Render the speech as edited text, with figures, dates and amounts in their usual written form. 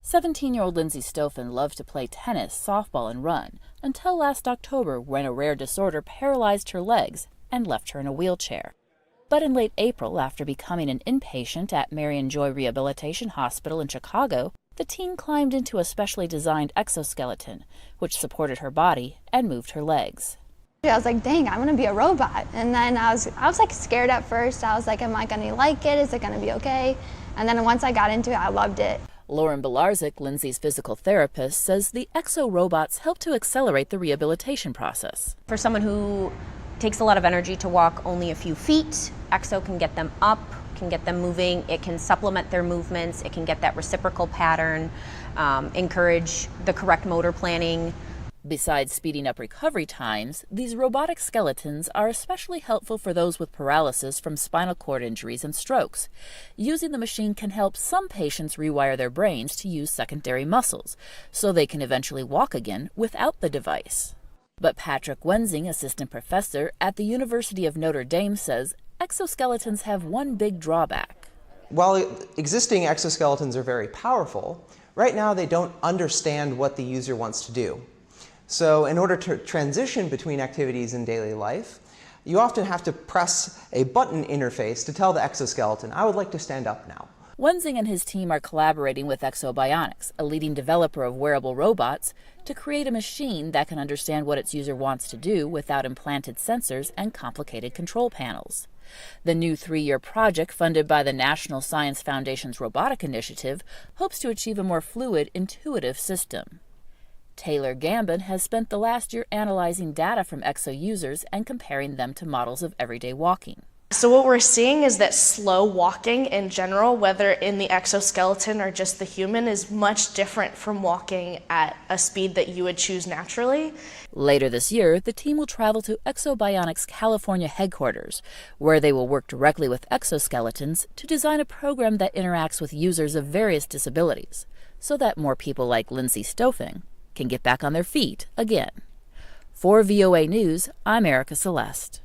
17-year-old Lindsay Stoffen loved to play tennis, softball, and run, until last October when a rare disorder paralyzed her legs and left her in a wheelchair. But in late April, after becoming an inpatient at Marion Joy Rehabilitation Hospital in Chicago, the teen climbed into a specially designed exoskeleton, which supported her body and moved her legs. I was like, dang, I want to be a robot. And then I was like scared at first. I was like, am I going to like it? Is it going to be okay? And then once I got into it, I loved it. Lauren Belarzik, Lindsay's physical therapist, says the exo robots help to accelerate the rehabilitation process. For someone who takes a lot of energy to walk only a few feet, exo can get them up, can get them moving. It can supplement their movements. It can get that reciprocal pattern, encourage the correct motor planning. Besides speeding up recovery times, these robotic skeletons are especially helpful for those with paralysis from spinal cord injuries and strokes. Using the machine can help some patients rewire their brains to use secondary muscles, so they can eventually walk again without the device. But Patrick Wensing, assistant professor at the University of Notre Dame, says exoskeletons have one big drawback. While existing exoskeletons are very powerful, right now they don't understand what the user wants to do. So in order to transition between activities in daily life, you often have to press a button interface to tell the exoskeleton, I would like to stand up now. Wensing and his team are collaborating with Exobionics, a leading developer of wearable robots, to create a machine that can understand what its user wants to do without implanted sensors and complicated control panels. The new 3-year project, funded by the National Science Foundation's Robotic Initiative, hopes to achieve a more fluid, intuitive system. Taylor Gambin has spent the last year analyzing data from exo users and comparing them to models of everyday walking. So what we're seeing is that slow walking in general, whether in the exoskeleton or just the human, is much different from walking at a speed that you would choose naturally. Later this year, the team will travel to Exobionics' California headquarters, where they will work directly with exoskeletons to design a program that interacts with users of various disabilities, so that more people like Lindsay Stoffen can get back on their feet again. For VOA News, I'm Erika Celeste.